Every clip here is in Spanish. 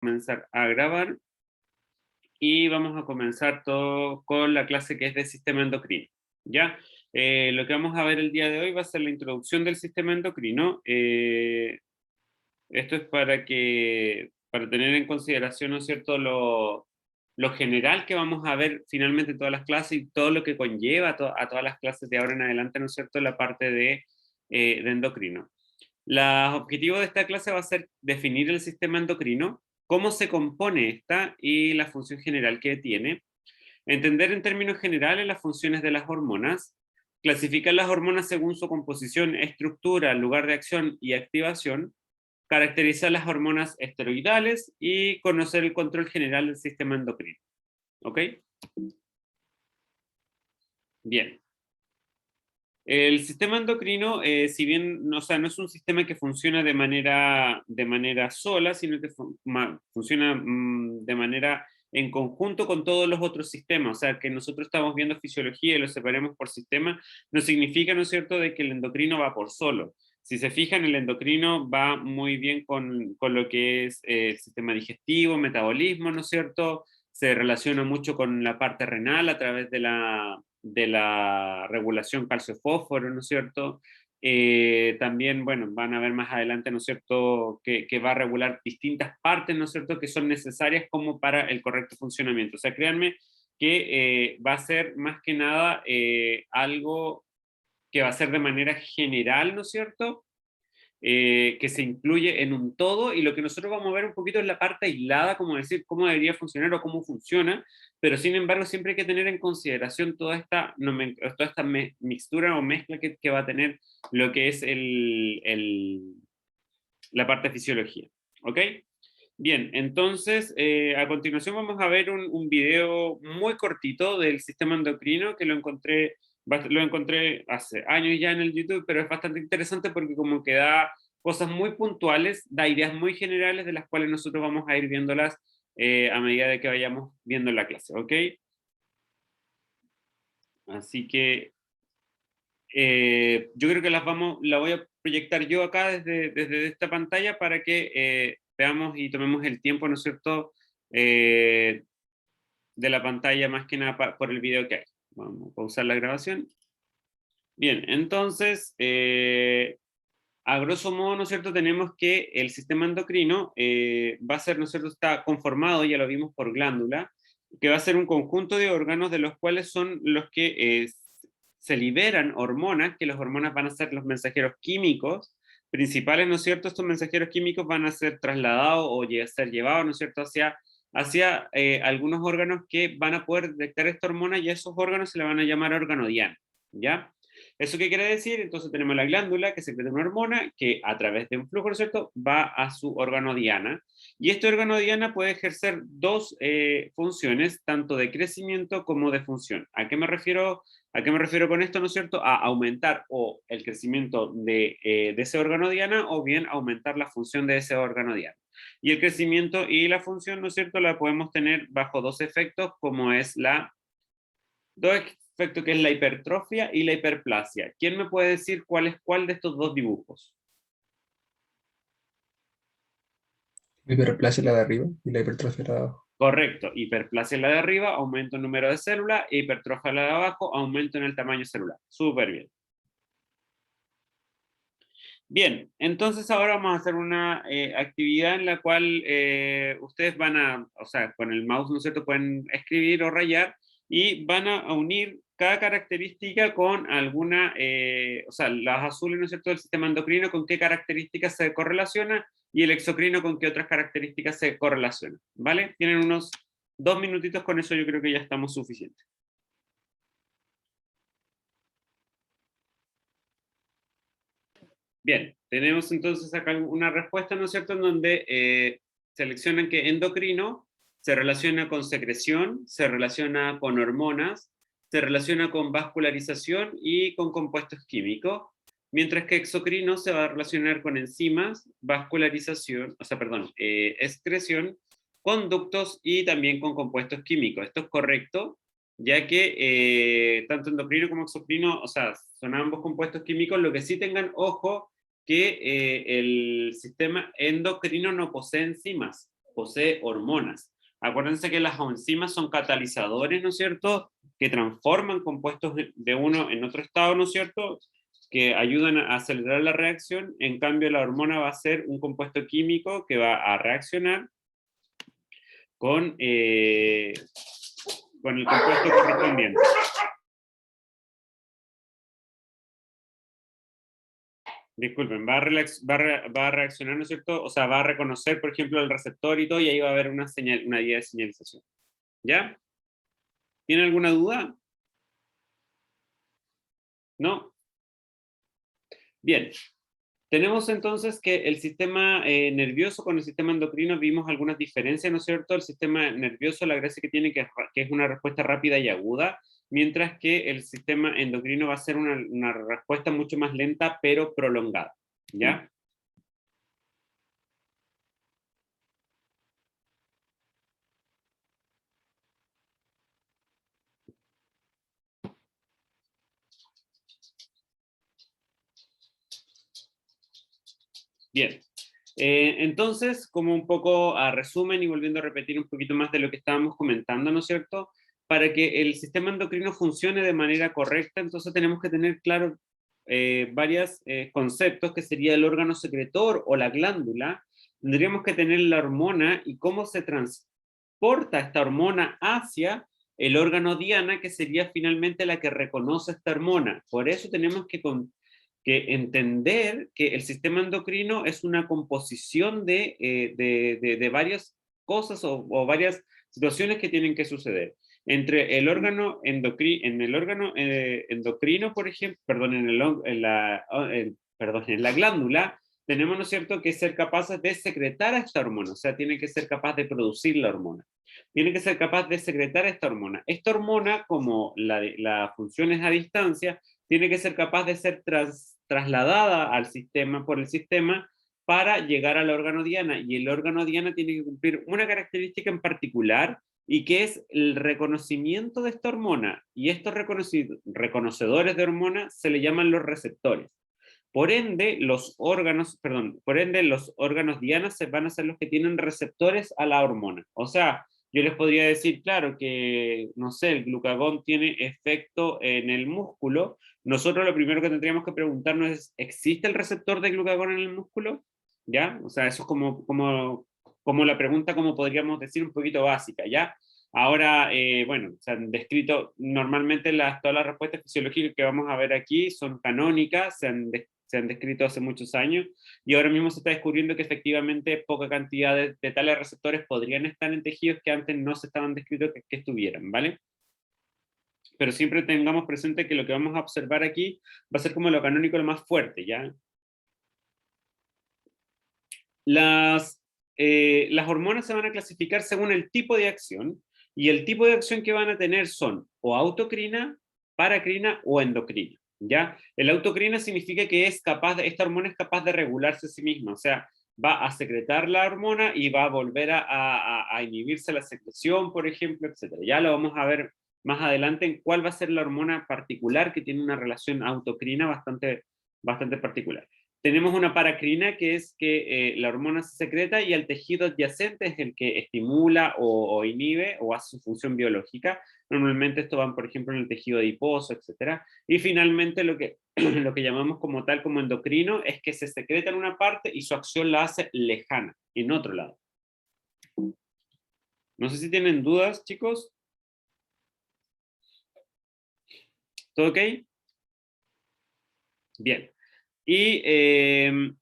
comenzar a grabar y vamos a comenzar todo con la clase que es de sistema endocrino, ¿ya? Lo que vamos a ver el día de hoy va a ser la introducción del sistema endocrino. Esto es para tener en consideración, ¿no es cierto?, lo general que vamos a ver finalmente en todas las clases y todo lo que conlleva a todas las clases de ahora en adelante, ¿no es cierto?, la parte de endocrino. El objetivo de esta clase va a ser definir el sistema endocrino, cómo se compone esta y la función general que tiene, entender en términos generales las funciones de las hormonas, clasificar las hormonas según su composición, estructura, lugar de acción y activación, caracterizar las hormonas esteroidales y conocer el control general del sistema endocrino. ¿Ok? Bien. El sistema endocrino, si bien o sea, no es un sistema que funciona de manera sola, sino que funciona de manera en conjunto con todos los otros sistemas. O sea, que nosotros estamos viendo fisiología y lo separemos por sistema, no significa, ¿no es cierto?, de que el endocrino va por solo. Si se fijan, el endocrino va muy bien con lo que es el sistema digestivo, metabolismo, ¿no es cierto? Se relaciona mucho con la parte renal a través de la regulación calcio-fósforo, ¿no es cierto? También, bueno, van a ver más adelante, ¿no es cierto?, que va a regular distintas partes, ¿no es cierto?, que son necesarias como para el correcto funcionamiento. O sea, créanme que va a ser más que nada algo que va a ser de manera general, ¿no es cierto?, que se incluye en un todo, y lo que nosotros vamos a ver un poquito es la parte aislada, como decir cómo debería funcionar o cómo funciona, pero sin embargo siempre hay que tener en consideración toda esta mixtura o mezcla que va a tener lo que es la parte de fisiología. ¿Ok? Bien, entonces a continuación vamos a ver un video muy cortito del sistema endocrino que lo encontré hace años ya en el YouTube, pero es bastante interesante porque como que da cosas muy puntuales, da ideas muy generales de las cuales nosotros vamos a ir viéndolas a medida de que vayamos viendo la clase, ¿ok? Así que yo creo que la voy a proyectar yo acá desde esta pantalla para que veamos y tomemos el tiempo, ¿no es cierto?, eh, de la pantalla más que nada por el video que hay. Vamos a pausar la grabación. Bien, entonces, a grosso modo, ¿no es cierto?, tenemos que el sistema endocrino va a ser, ¿no es cierto?, está conformado, ya lo vimos, por glándula, que va a ser un conjunto de órganos de los cuales son los que se liberan hormonas, que las hormonas van a ser los mensajeros químicos principales, ¿no es cierto? Estos mensajeros químicos van a ser trasladados o ser llevados, ¿no es cierto?, hacia algunos órganos que van a poder detectar esta hormona, y a esos órganos se le van a llamar órgano diana, ¿ya? ¿Eso qué quiere decir? Entonces tenemos la glándula que secreta una hormona que a través de un flujo, ¿no es cierto?, va a su órgano diana, y este órgano diana puede ejercer dos funciones, tanto de crecimiento como de función. ¿A qué me refiero con esto, no es cierto? A aumentar o el crecimiento de ese órgano diana, o bien aumentar la función de ese órgano diana. Y el crecimiento y la función, ¿no es cierto?, la podemos tener bajo dos efectos, como es dos efectos, que es la hipertrofia y la hiperplasia. ¿Quién me puede decir cuál es cuál de estos dos dibujos? La hiperplasia es la de arriba y la hipertrofia es la de abajo. Correcto, hiperplasia es la de arriba, aumento en número de células, e hipertrofia la de abajo, aumento en el tamaño celular. Súper bien. Bien, entonces ahora vamos a hacer una actividad en la cual ustedes o sea, con el mouse, ¿no es cierto?, pueden escribir o rayar y van a unir cada característica con alguna, o sea, las azules, ¿no es cierto?, del sistema endocrino, con qué características se correlaciona, y el exocrino con qué otras características se correlaciona, ¿vale? Tienen unos 2 minutitos, con eso yo creo que ya estamos suficientes. Bien, tenemos entonces acá una respuesta, ¿no es cierto?, en donde seleccionan que endocrino se relaciona con secreción, se relaciona con hormonas, se relaciona con vascularización y con compuestos químicos, mientras que exocrino se va a relacionar con enzimas, vascularización, o sea, perdón, excreción, conductos y también con compuestos químicos. Esto es correcto, ya que tanto endocrino como exocrino, o sea, son ambos compuestos químicos. Lo que sí tengan ojo, que el sistema endocrino no posee enzimas. posee hormonas. Acuérdense que las enzimas son catalizadores, ¿no es cierto?, que transforman compuestos de uno en otro estado, ¿no es cierto?, que ayudan a acelerar la reacción. En cambio, la hormona va a ser un compuesto químico que va a reaccionar con el compuesto correspondiente. Disculpen, va a reaccionar, ¿no es cierto? O sea, va a reconocer, por ejemplo, el receptor y todo, y ahí va a haber una guía de señalización. ¿Ya? ¿Tiene alguna duda? ¿No? Bien. Tenemos entonces que el sistema nervioso con el sistema endocrino vimos algunas diferencias, ¿no es cierto? El sistema nervioso, la gracia que tiene que es una respuesta rápida y aguda, mientras que el sistema endocrino va a ser una respuesta mucho más lenta, pero prolongada. ¿Ya? Bien. Entonces, como un poco a resumen y volviendo a repetir un poquito más de lo que estábamos comentando, ¿no es cierto? Para que el sistema endocrino funcione de manera correcta, entonces tenemos que tener claro varios conceptos, que sería el órgano secretor o la glándula. Tendríamos que tener la hormona y cómo se transporta esta hormona hacia el órgano diana, que sería finalmente la que reconoce esta hormona. Por eso tenemos que entender que el sistema endocrino es una composición de varias cosas o varias situaciones que tienen que suceder. Entre el órgano endocrino, por ejemplo, perdón, en la glándula, tenemos, ¿no es cierto?, que ser capaces de secretar a esta hormona, o sea, tiene que ser capaz de producir la hormona. Tiene que ser capaz de secretar esta hormona. Esta hormona, como la función es a distancia, tiene que ser capaz de ser trasladada al sistema, por el sistema, para llegar al órgano diana, y el órgano diana tiene que cumplir una característica en particular, y que es el reconocimiento de esta hormona, y estos reconocedores de hormona se le llaman los receptores. Por ende, los órganos diana van a ser los que tienen receptores a la hormona. O sea, yo les podría decir, claro, que, no sé, el glucagón tiene efecto en el músculo. Nosotros lo primero que tendríamos que preguntarnos es, ¿existe el receptor de glucagón en el músculo? ¿Ya? O sea, eso es como la pregunta, como podríamos decir, un poquito básica, ¿ya? Ahora, bueno, se han descrito normalmente todas las respuestas fisiológicas que vamos a ver aquí son canónicas, se han descrito hace muchos años, y ahora mismo se está descubriendo que efectivamente poca cantidad de tales receptores podrían estar en tejidos que antes no se estaban descritos que estuvieran, ¿vale? Pero siempre tengamos presente que lo que vamos a observar aquí va a ser como lo canónico, lo más fuerte, ¿ya? Las hormonas se van a clasificar según el tipo de acción, y el tipo de acción que van a tener son o autocrina, paracrina o endocrina, ¿ya? El autocrina significa que esta hormona es capaz de regularse a sí misma, o sea, va a secretar la hormona y va a volver a inhibirse la secreción, por ejemplo, etc. Ya lo vamos a ver más adelante en cuál va a ser la hormona particular que tiene una relación autocrina bastante particular. Tenemos una paracrina, que es que la hormona se secreta y el tejido adyacente es el que estimula o inhibe o hace su función biológica. Normalmente esto van, por ejemplo, en el tejido adiposo, etc. Y finalmente lo que, lo que llamamos como tal, como endocrino, es que se secreta en una parte y su acción la hace lejana, en otro lado. No sé si tienen dudas, chicos. ¿Todo ok? Bien. Y bien,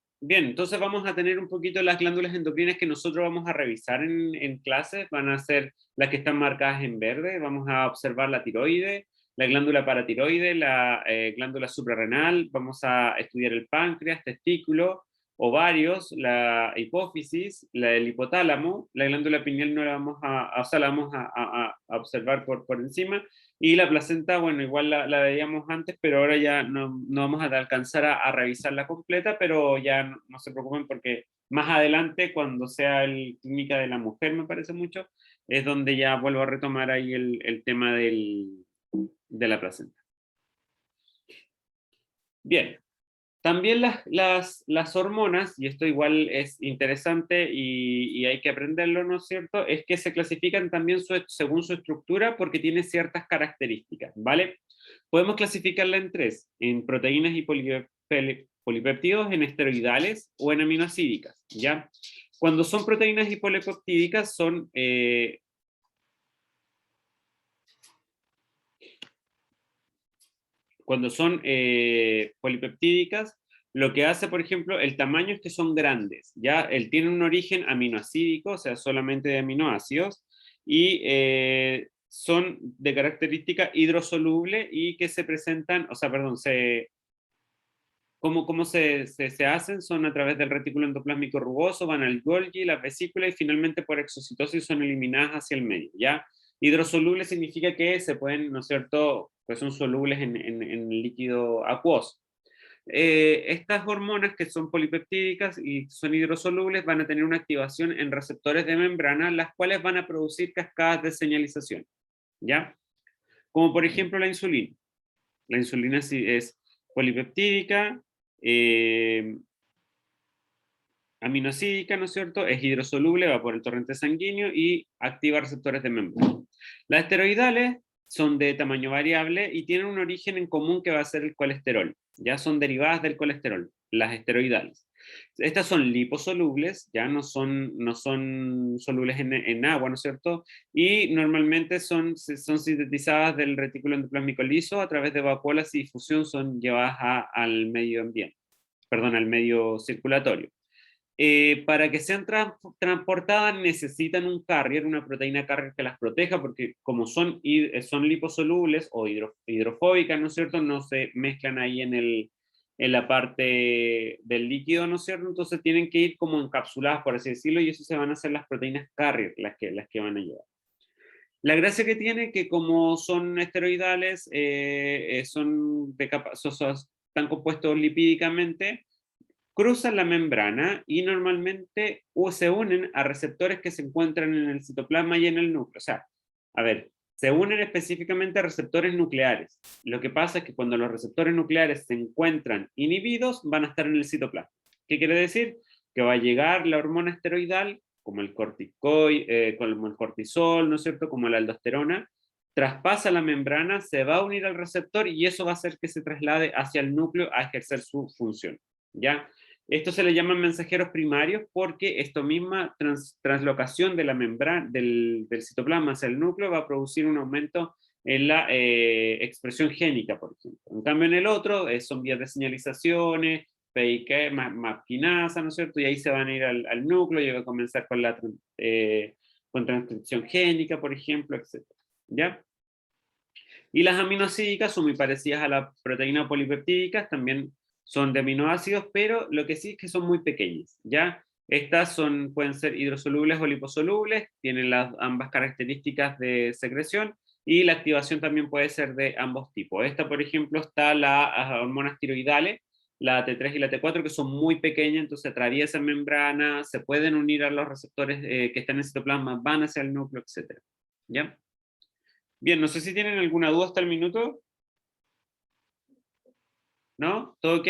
entonces vamos a tener un poquito las glándulas endocrinas que nosotros vamos a revisar en clase. Van a ser las que están marcadas en verde. Vamos a observar la tiroide, la glándula paratiroide, la glándula suprarrenal. Vamos a estudiar el páncreas, testículo, ovarios, la hipófisis, el hipotálamo. La glándula pineal no la vamos o sea, la vamos a observar por encima. Y la placenta, bueno, igual la veíamos antes, pero ahora ya no vamos a alcanzar a revisarla completa, pero ya no se preocupen, porque más adelante, cuando sea el clínica de la mujer, me parece mucho, es donde ya vuelvo a retomar ahí el tema de la placenta. Bien, También las hormonas, y esto igual es interesante y hay que aprenderlo, ¿no es cierto? Es que se clasifican también según su estructura porque tiene ciertas características, ¿vale? Podemos clasificarla en tres, en proteínas y polipéptidos, en esteroidales o en aminoácidicas, ¿ya? Cuando son proteínas y polipeptídicas son cuando son polipeptídicas, lo que hace, por ejemplo, el tamaño es que son grandes, ¿ya? Él tiene un origen aminoácidico, o sea, solamente de aminoácidos, y son de característica hidrosoluble y que se presentan, o sea, perdón, ¿cómo se hacen? Son a través del retículo endoplásmico rugoso, van al Golgi, la vesícula y finalmente por exocitosis son eliminadas hacia el medio, ¿ya? Hidrosoluble significa que se pueden, ¿no es cierto?, pues son solubles en líquido acuoso. Estas hormonas que son polipeptídicas y son hidrosolubles van a tener una activación en receptores de membrana, las cuales van a producir cascadas de señalización, ¿ya? Como por ejemplo la insulina. La insulina sí es polipeptídica, eh, aminoácidica, ¿no es cierto? Es hidrosoluble, va por el torrente sanguíneo y activa receptores de membrana. Las esteroidales son de tamaño variable y tienen un origen en común que va a ser el colesterol. Ya son derivadas del colesterol, las esteroidales. Estas son liposolubles, ya no son solubles en agua, ¿no es cierto? Y normalmente son sintetizadas del retículo endoplásmico liso a través de vacuolas y difusión, son llevadas al medio ambiente, perdón, al medio circulatorio. Para que sean transportadas necesitan un carrier, una proteína carrier que las proteja, porque como son liposolubles o hidrofóbicas, ¿no es cierto? No se mezclan ahí en la parte del líquido, ¿no es cierto? Entonces tienen que ir como encapsuladas, por así decirlo, y eso se van a hacer las proteínas carrier, las que van a llevar. La gracia que tiene que como son esteroidales, están compuestos lipídicamente, cruzan la membrana y normalmente se unen a receptores que se encuentran en el citoplasma y en el núcleo. O sea, a ver, se unen específicamente a receptores nucleares. Lo que pasa es que cuando los receptores nucleares se encuentran inhibidos, van a estar en el citoplasma. ¿Qué quiere decir? Que va a llegar la hormona esteroidal, como el como el cortisol, ¿no es cierto? Como la aldosterona, traspasa la membrana, se va a unir al receptor y eso va a hacer que se traslade hacia el núcleo a ejercer su función, ¿ya? Esto se le llaman mensajeros primarios porque esta misma translocación de la membrana del citoplasma hacia el núcleo va a producir un aumento en la expresión génica, por ejemplo. En cambio, en el otro son vías de señalizaciones, PIK, más quinasa, ¿no es cierto? Y ahí se van a ir al núcleo y va a comenzar con transcripción génica, por ejemplo, etcétera, ¿ya? Y las aminoácidicas son muy parecidas a las proteínas polipeptídicas, también son de aminoácidos, pero lo que sí es que son muy pequeñas, ¿ya? Estas pueden ser hidrosolubles o liposolubles, tienen ambas características de secreción, y la activación también puede ser de ambos tipos. Esta, por ejemplo, está las hormonas tiroidales, la T3 y la T4, que son muy pequeñas, entonces atraviesan membrana, se pueden unir a los receptores que están en el citoplasma, van hacia el núcleo, etc. ¿Ya? Bien, no sé si tienen alguna duda hasta el minuto. ¿No? ¿Todo ok?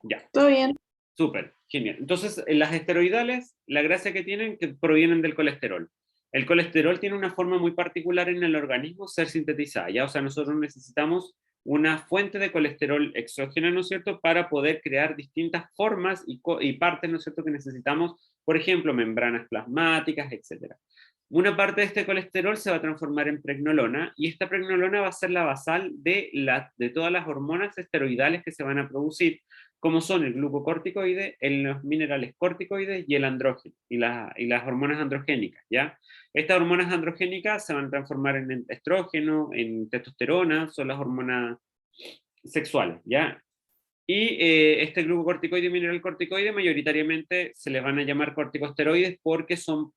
Ya, Todo bien. súper, genial. Entonces, las esteroidales, la gracia que tienen que provienen del colesterol. El colesterol tiene una forma muy particular en el organismo ser sintetizada, ¿ya? O sea, nosotros necesitamos una fuente de colesterol exógena, ¿no es cierto?, para poder crear distintas formas y partes, ¿no es cierto?, que necesitamos, por ejemplo, membranas plasmáticas, etcétera. Una parte de este colesterol se va a transformar en pregnolona y esta pregnolona va a ser la basal de todas las hormonas esteroidales que se van a producir, como son el glucocorticoide, los minerales corticoides y el andrógeno, y las hormonas androgénicas, ¿ya? Estas hormonas androgénicas se van a transformar en estrógeno, en testosterona, son las hormonas sexuales, ¿ya? Y este glucocorticoide y mineral corticoide mayoritariamente se les van a llamar corticosteroides porque son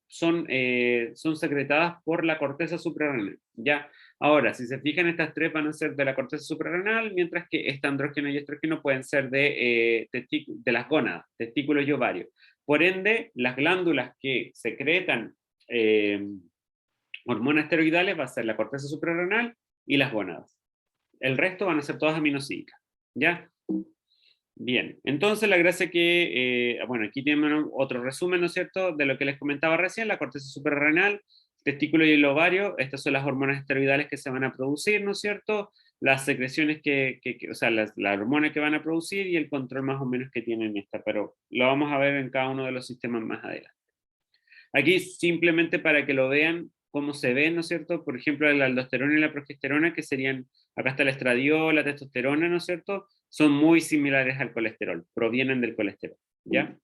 secretadas por la corteza suprarrenal, ¿ya? Ahora, si se fijan, estas tres van a ser de la corteza suprarrenal, mientras que este andrógeno y estrógeno pueden ser de las gónadas, testículos y ovarios. Por ende, las glándulas que secretan hormonas esteroidales va a ser la corteza suprarrenal y las gónadas. El resto van a ser todas aminosídicas, ¿ya? Bien, entonces la gracia que, bueno, aquí tenemos otro resumen, ¿no es cierto?, de lo que les comentaba recién, la corteza suprarrenal, testículo y el ovario, estas son las hormonas esteroidales que se van a producir, ¿no es cierto?, las secreciones o sea, la hormona que van a producir y el control más o menos que tienen esta, pero lo vamos a ver en cada uno de los sistemas más adelante. Aquí simplemente para que lo vean cómo se ven, ¿no es cierto? Por ejemplo, la aldosterona y la progesterona, que serían, acá está el estradiol, la testosterona, ¿no es cierto? Son muy similares al colesterol, provienen del colesterol, ¿ya?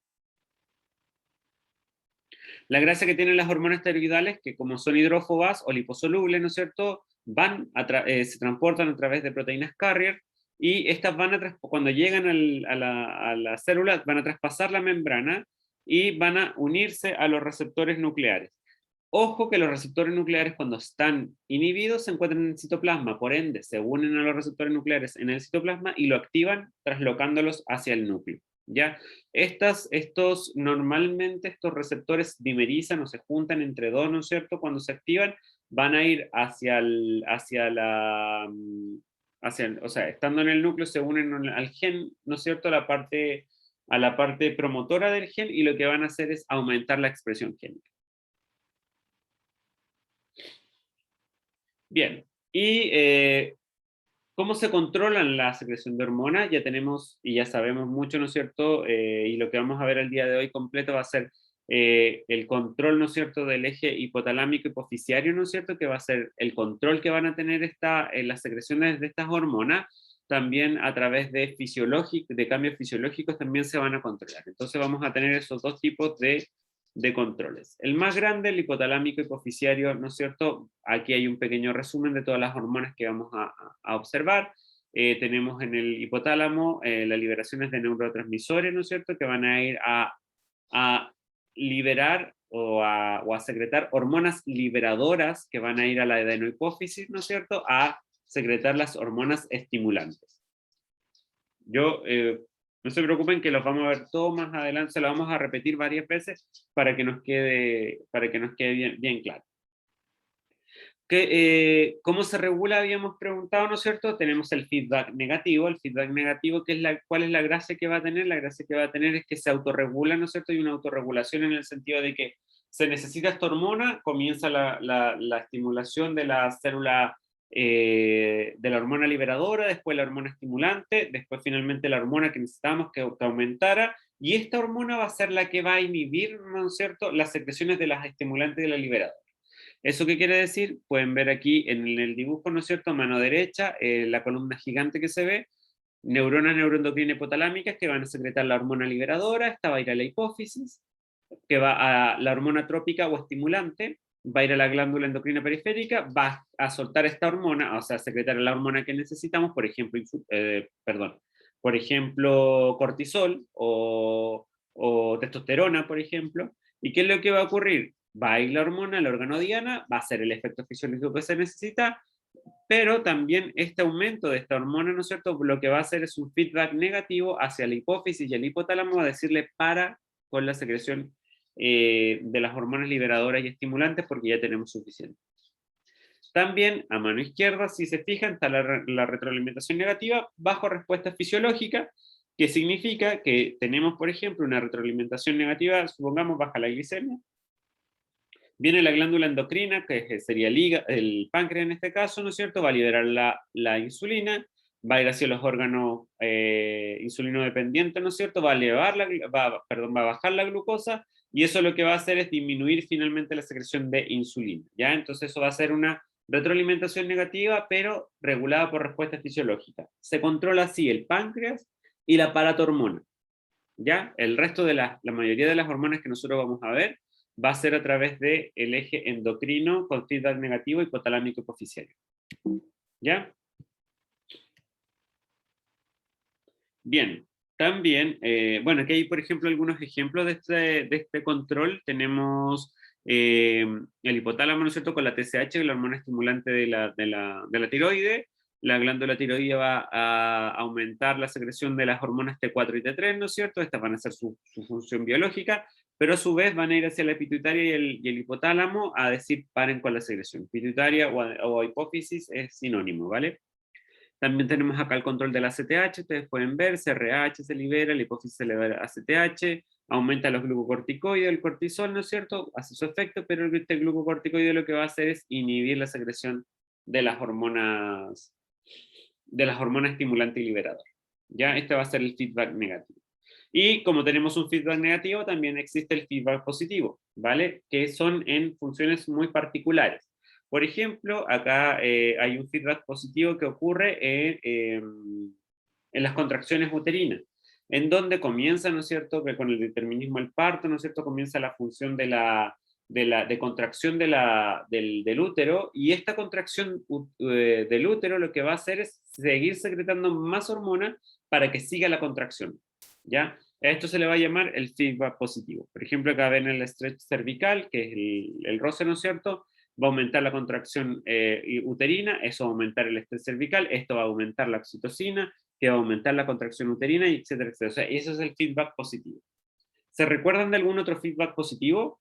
La gracia que tienen las hormonas esteroidales, que como son hidrófobas o liposolubles, ¿no es cierto?, se transportan a través de proteínas carrier, y estas cuando llegan a la célula, van a traspasar la membrana y van a unirse a los receptores nucleares. Ojo que los receptores nucleares, cuando están inhibidos, se encuentran en el citoplasma, por ende se unen a los receptores nucleares en el citoplasma y lo activan traslocándolos hacia el núcleo, ¿ya? Normalmente estos receptores dimerizan o se juntan entre dos, ¿no es cierto? Cuando se activan, van a ir o sea, estando en el núcleo se unen al gen, ¿no es cierto?, a la parte promotora del gen, y lo que van a hacer es aumentar la expresión génica. Bien, y ¿cómo se controlan la secreción de hormonas? Ya tenemos y ya sabemos mucho, ¿no es cierto? Y lo que vamos a ver el día de hoy completo va a ser el control, ¿no es cierto?, del eje hipotalámico hipoficiario, ¿no es cierto?, que va a ser el control que van a tener las secreciones de estas hormonas. También a través de cambios fisiológicos también se van a controlar. Entonces vamos a tener esos dos tipos de controles. El más grande, el hipotalámico hipoficiario, ¿no es cierto? Aquí hay un pequeño resumen de todas las hormonas que vamos a observar. Tenemos en el hipotálamo las liberaciones de neurotransmisores, ¿no es cierto?, que van a ir a liberar o a secretar hormonas liberadoras que van a ir a la adenohipófisis, ¿no es cierto?, a secretar las hormonas estimulantes. No se preocupen que los vamos a ver todo más adelante, se lo vamos a repetir varias veces para que nos quede bien claro. ¿Cómo se regula? Habíamos preguntado, ¿no es cierto? Tenemos el feedback negativo, ¿cuál es la gracia que va a tener? La gracia que va a tener es que se autorregula, ¿no es cierto? Hay una autorregulación en el sentido de que se necesita esta hormona, comienza la estimulación de la célula, de la hormona liberadora, después la hormona estimulante, después finalmente la hormona que necesitamos que aumentara, y esta hormona va a ser la que va a inhibir, ¿no es cierto?, las secreciones de las estimulantes de la liberadora. ¿Eso qué quiere decir? Pueden ver aquí en el dibujo, ¿no es cierto?, a mano derecha, la columna gigante que se ve, neuronas neuroendocrinas hipotalámicas que van a secretar la hormona liberadora, esta va a ir a la hipófisis, que va a la hormona trópica o estimulante, va a ir a la glándula endocrina periférica, va a soltar esta hormona, o sea, secretar la hormona que necesitamos, por ejemplo, cortisol o testosterona, por ejemplo. ¿Y qué es lo que va a ocurrir? Va a ir la hormona, la órgano diana, va a ser el efecto fisiológico que se necesita, pero también este aumento de esta hormona, ¿no es cierto?, lo que va a hacer es un feedback negativo hacia la hipófisis y el hipotálamo, a decirle para con la secreción de las hormonas liberadoras y estimulantes porque ya tenemos suficiente. También, a mano izquierda, si se fijan, está la retroalimentación negativa bajo respuesta fisiológica, que significa que tenemos, por ejemplo, una retroalimentación negativa, supongamos baja la glicemia, viene la glándula endocrina, que sería el páncreas en este caso, ¿no es cierto?, va a liberar la insulina, va a ir hacia los órganos insulino dependientes, ¿no es cierto?, va a bajar la glucosa, y eso lo que va a hacer es disminuir finalmente la secreción de insulina, ¿ya? Entonces eso va a ser una retroalimentación negativa, pero regulada por respuesta fisiológica. Se controla así el páncreas y la paratormona, ¿ya? El resto de la mayoría de las hormonas que nosotros vamos a ver va a ser a través del eje endocrino con feedback negativo hipotalámico hipoficiario. ¿Ya? Bien, también, bueno, aquí hay, por ejemplo, algunos ejemplos de este control. Tenemos el hipotálamo, ¿no es cierto?, con la TSH, la hormona estimulante de la tiroide. La glándula tiroidea va a aumentar la secreción de las hormonas T4 y T3, ¿no es cierto? Estas van a ser su función biológica, pero a su vez van a ir hacia la pituitaria y el hipotálamo a decir paren con la secreción. Pituitaria o hipófisis es sinónimo, ¿vale? También tenemos acá el control del ACTH, ustedes pueden ver, CRH se libera, la hipófisis se libera ACTH, aumenta los glucocorticoides, el cortisol, ¿no es cierto? Hace su efecto, pero este glucocorticoide lo que va a hacer es inhibir la secreción de las hormonas estimulante y liberador. ¿Ya? Este va a ser el feedback negativo. Y como tenemos un feedback negativo, también existe el feedback positivo, ¿vale? Que son en funciones muy particulares. Por ejemplo, acá hay un feedback positivo que ocurre en las contracciones uterinas, en donde comienza, ¿no es cierto?, que con el determinismo del parto, ¿no es cierto?, comienza la función de contracción del útero, y esta contracción del útero lo que va a hacer es seguir secretando más hormonas para que siga la contracción, ¿ya? A esto se le va a llamar el feedback positivo. Por ejemplo, acá ven el stretch cervical, que es el roce, ¿no es cierto?, va a aumentar la contracción uterina, eso va a aumentar el estrés cervical, esto va a aumentar la oxitocina, que va a aumentar la contracción uterina, y etcétera, etcétera. O sea, eso es el feedback positivo. ¿Se recuerdan de algún otro feedback positivo?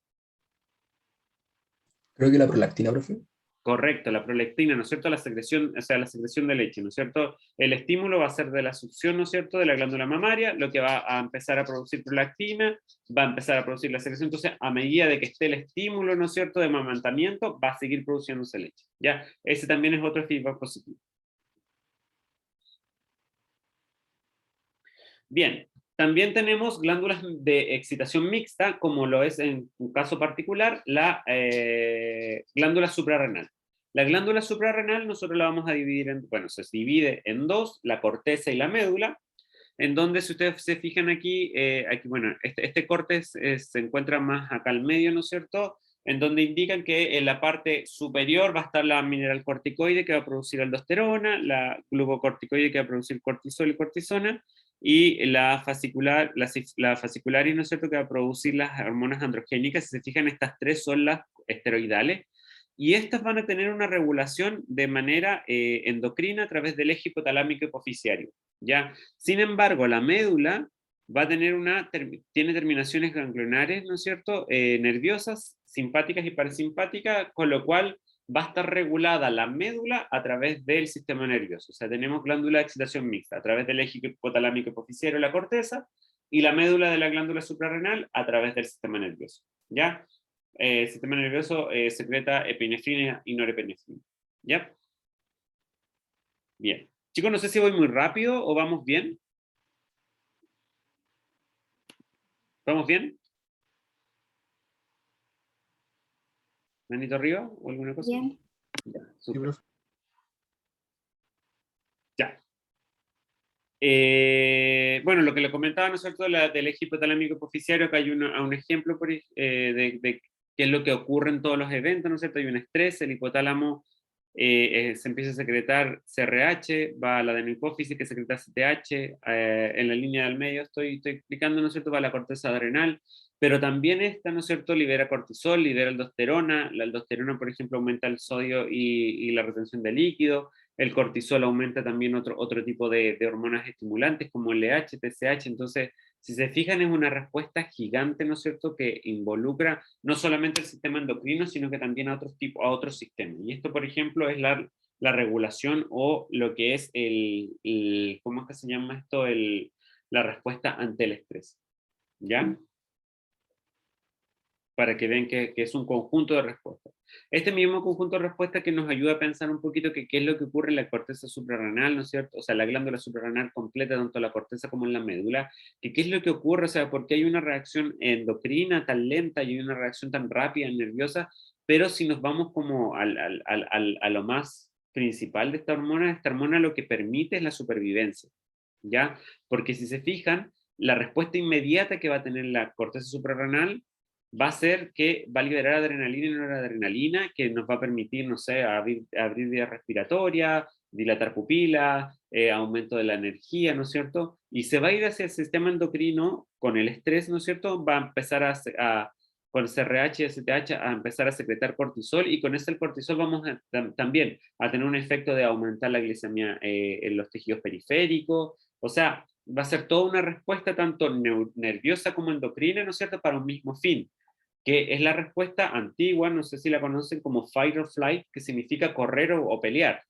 Creo que la prolactina, profe. Correcto, la prolactina, ¿no es cierto? La secreción, o sea, la secreción de leche, ¿no es cierto? El estímulo va a ser de la succión, ¿no es cierto?, de la glándula mamaria, lo que va a empezar a producir prolactina, va a empezar a producir la secreción, entonces a medida de que esté el estímulo, ¿no es cierto?, de amamantamiento, va a seguir produciéndose leche, ¿ya? Ese también es otro feedback positivo. Bien, también tenemos glándulas de excitación mixta, como lo es en un caso particular la glándula suprarrenal. La glándula suprarrenal nosotros la vamos a dividir bueno, se divide en dos, la corteza y la médula, en donde si ustedes se fijan aquí, bueno, este corte se encuentra más acá al medio, ¿no es cierto?, en donde indican que en la parte superior va a estar la mineralcorticoide que va a producir aldosterona, la glucocorticoide que va a producir cortisol y cortisona, y la fascicularis, ¿no es cierto?, que va a producir las hormonas androgénicas. Si se fijan, estas tres son las esteroidales, y estas van a tener una regulación de manera endocrina a través del eje hipotalámico hipoficiario, ¿ya? Sin embargo, la médula va a tener tiene terminaciones ganglionares, ¿no es cierto?, nerviosas, simpáticas y parasimpáticas, con lo cual va a estar regulada la médula a través del sistema nervioso. O sea, tenemos glándula de excitación mixta a través del eje hipotalámico hipoficiario, la corteza, y la médula de la glándula suprarrenal a través del sistema nervioso, ¿ya? El sistema nervioso secreta epinefrina y norepinefrina, ¿ya? Bien. Chicos, no sé si voy muy rápido o vamos bien. ¿Vamos bien? ¿Manito arriba o alguna cosa? Bien. Ya, Sí, súper. profe. Ya. Bueno, lo que le comentaba, ¿no es cierto?, del eje hipotalámico hipoficiario, que hay un ejemplo de qué es lo que ocurre en todos los eventos, ¿no es cierto? Hay un estrés, el hipotálamo se empieza a secretar CRH, va a la adenohipófisis que secreta CTH, en la línea del medio estoy explicando, ¿no es cierto?, va a la corteza adrenal, pero también esta, ¿no es cierto?, libera cortisol, libera aldosterona, la aldosterona, por ejemplo, aumenta el sodio y la retención de líquido. El cortisol aumenta también otro tipo de hormonas estimulantes como el LH, TSH. Entonces, si se fijan, es una respuesta gigante, ¿no es cierto?, que involucra no solamente el sistema endocrino, sino que también a otros sistemas. Y esto, por ejemplo, es la regulación o lo que es ¿cómo es que se llama esto? La respuesta ante el estrés. ¿Ya? Para que vean que es un conjunto de respuestas. Este mismo conjunto de respuestas que nos ayuda a pensar un poquito qué es lo que ocurre en la corteza suprarrenal, ¿no es cierto? O sea, la glándula suprarrenal completa, tanto la corteza como en la médula, qué es lo que ocurre, o sea, por qué hay una reacción endocrina tan lenta y hay una reacción tan rápida, nerviosa, pero si nos vamos como a lo más principal de esta hormona lo que permite es la supervivencia, ¿ya? Porque si se fijan, la respuesta inmediata que va a tener la corteza suprarrenal va a ser que va a liberar adrenalina y noradrenalina, que nos va a permitir, no sé, abrir vías respiratorias, dilatar pupilas, aumento de la energía, ¿no es cierto? Y se va a ir hacia el sistema endocrino con el estrés, ¿no es cierto? Va a empezar con CRH y STH a empezar a secretar cortisol, y con ese el cortisol vamos también a tener un efecto de aumentar la glicemia en los tejidos periféricos. O sea, va a ser toda una respuesta tanto nerviosa como endocrina, ¿no es cierto?, para un mismo fin, que es la respuesta antigua, no sé si la conocen como fight or flight, que significa correr o pelear,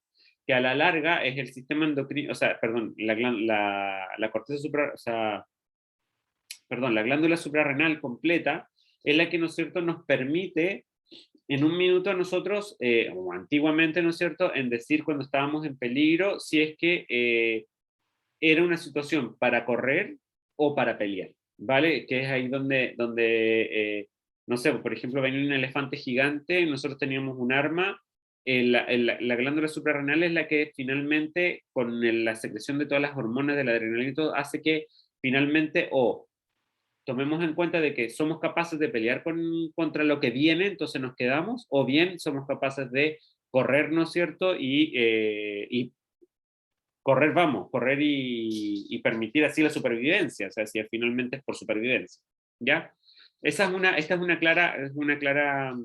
que a la larga es el sistema endocrino, o sea, perdón, la corteza supra, o sea, perdón, la glándula suprarrenal completa es la que, ¿no es cierto?, nos permite en un minuto a nosotros, o antiguamente, ¿no es cierto?, en decir cuando estábamos en peligro, si es que era una situación para correr o para pelear, ¿vale? Que es ahí no sé, por ejemplo, venía un elefante gigante, nosotros teníamos un arma, la glándula suprarrenal es la que finalmente, con la secreción de todas las hormonas de la adrenalina y todo, hace que finalmente o tomemos en cuenta de que somos capaces de pelear contra lo que viene, entonces nos quedamos, o bien somos capaces de correr, ¿no es cierto? Y correr, vamos, correr y permitir así la supervivencia, o sea, si finalmente es por supervivencia, ¿ya? Esta es una clara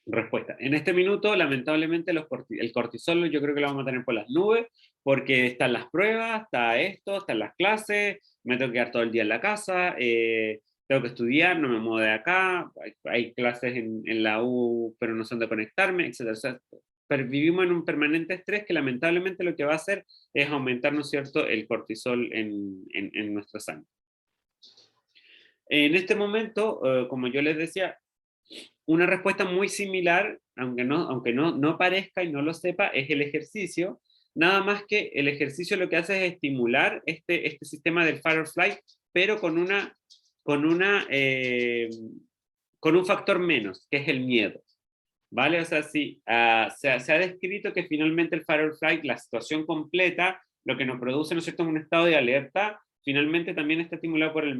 respuesta. En este minuto, lamentablemente, el cortisol yo creo que lo vamos a tener por las nubes, porque están las pruebas, está esto, están las clases, me tengo que quedar todo el día en la casa, tengo que estudiar, no me muevo de acá, hay clases en la U, pero no son de conectarme, etc. O sea, vivimos en un permanente estrés que lamentablemente lo que va a hacer es aumentar, ¿no es cierto?, el cortisol en nuestra sangre. En este momento, como yo les decía, una respuesta muy similar, aunque no parezca y no lo sepa, es el ejercicio. Nada más que el ejercicio lo que hace es estimular este sistema del fight or flight, pero con, una, con un factor menos, que es el miedo. ¿Vale? O sea, sí, se ha descrito que finalmente el fight or flight, la situación completa, lo que nos produce, ¿no es cierto?, un estado de alerta, finalmente también está estimulado por el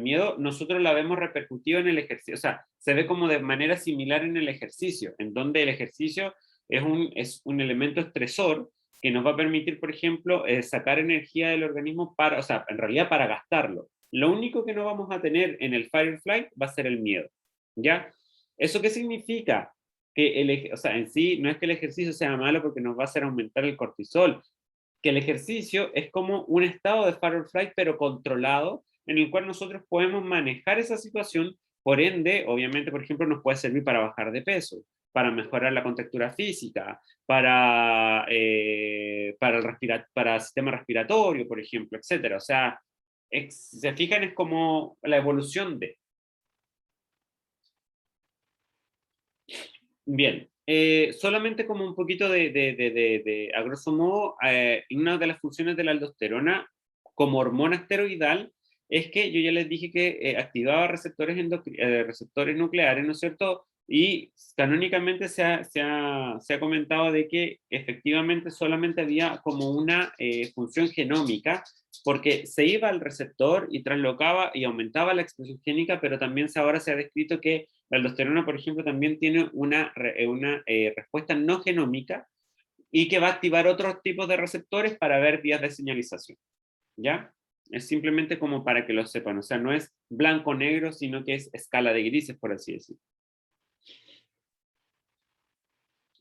miedo. Nosotros la vemos repercutido en el ejercicio, o sea, se ve como de manera similar en el ejercicio, en donde el ejercicio es un elemento estresor que nos va a permitir, por ejemplo, sacar energía del organismo para, o sea, en realidad para gastarlo. Lo único que no vamos a tener en el fight or flight va a ser el miedo, ¿ya? ¿Eso qué significa? Que o sea, en sí no es que el ejercicio sea malo porque nos va a hacer aumentar el cortisol, que el ejercicio es como un estado de fight or flight pero controlado, en el cual nosotros podemos manejar esa situación, por ende, obviamente, por ejemplo, nos puede servir para bajar de peso, para mejorar la contractura física, para el sistema respiratorio, por ejemplo, etcétera. O sea, si se fijan, es como la evolución de. Bien, solamente como un poquito a grosso modo, una de las funciones de la aldosterona como hormona esteroidal es que yo ya les dije que activaba receptores nucleares, ¿no es cierto? Y canónicamente se ha comentado de que efectivamente solamente había como una función genómica, porque se iba al receptor y traslocaba y aumentaba la expresión génica, pero también ahora se ha descrito que la aldosterona, por ejemplo, también tiene una respuesta no genómica y que va a activar otros tipos de receptores para ver vías de señalización, ¿ya? Es simplemente como para que lo sepan, o sea, no es blanco-negro, sino que es escala de grises, por así decirlo.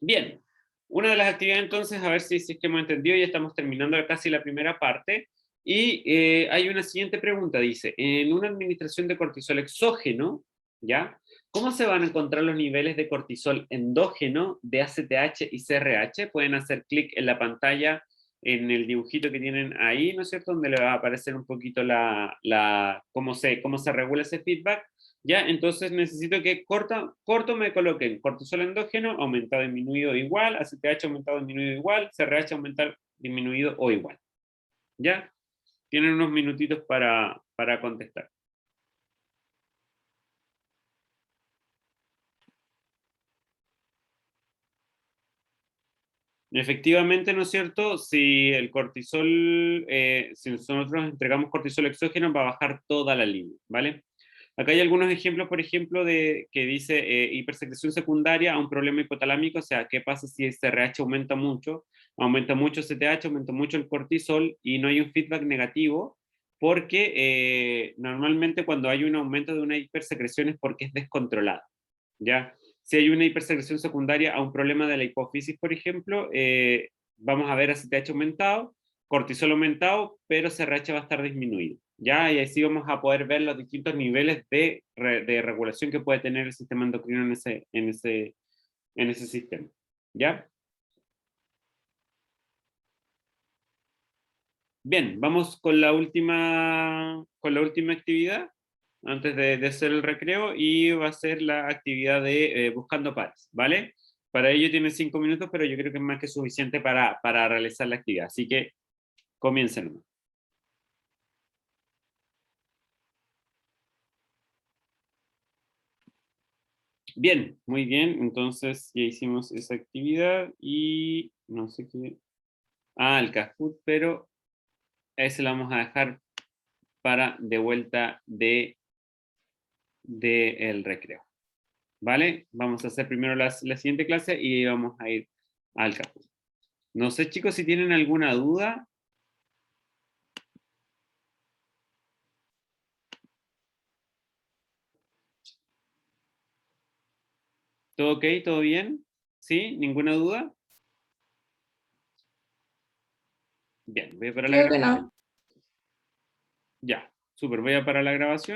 Bien, una de las actividades entonces, a ver si es que hemos entendido, ya estamos terminando casi la primera parte, y hay una siguiente pregunta, dice, en una administración de cortisol exógeno, ¿ya? ¿Cómo se van a encontrar los niveles de cortisol endógeno de ACTH y CRH? Pueden hacer clic en la pantalla, en el dibujito que tienen ahí, ¿no es cierto? Donde le va a aparecer un poquito cómo se regula ese feedback. Ya, entonces necesito que corto me coloquen cortisol endógeno, aumentado, disminuido, igual, ACTH aumentado, disminuido, igual, CRH aumentado, disminuido o igual. ¿Ya? Tienen unos minutitos para contestar. Efectivamente, ¿no es cierto? Si el cortisol, si nosotros entregamos cortisol exógeno, va a bajar toda la línea, ¿vale? Acá hay algunos ejemplos, por ejemplo, que dice hipersecreción secundaria a un problema hipotalámico, o sea, ¿qué pasa si el CRH aumenta mucho CTH, aumenta mucho el cortisol y no hay un feedback negativo? Porque normalmente cuando hay un aumento de una hipersecreción es porque es descontrolada, ¿ya? Si hay una hipersecreción secundaria a un problema de la hipófisis, por ejemplo, vamos a ver ACTH aumentado, cortisol aumentado, pero CRH va a estar disminuido. ¿Ya? Y así vamos a poder ver los distintos niveles de regulación que puede tener el sistema endocrino en ese sistema. ¿Ya? Bien, vamos con la última actividad, antes de hacer el recreo, y va a ser la actividad de buscando pares, ¿vale? Para ello tiene 5 minutos, pero yo creo que es más que suficiente para realizar la actividad. Así que comiencen nomás. Bien, muy bien. Entonces ya hicimos esa actividad y no sé qué. Ah, el Kahoot, pero ese lo vamos a dejar para de vuelta de el recreo. ¿Vale? Vamos a hacer primero la siguiente clase y vamos a ir al Kahoot. No sé, chicos, si tienen alguna duda. ¿Todo ok? ¿Todo bien? ¿Sí? ¿Ninguna duda? Bien, voy a parar la Creo que grabación. no. Ya, súper, voy a parar la grabación.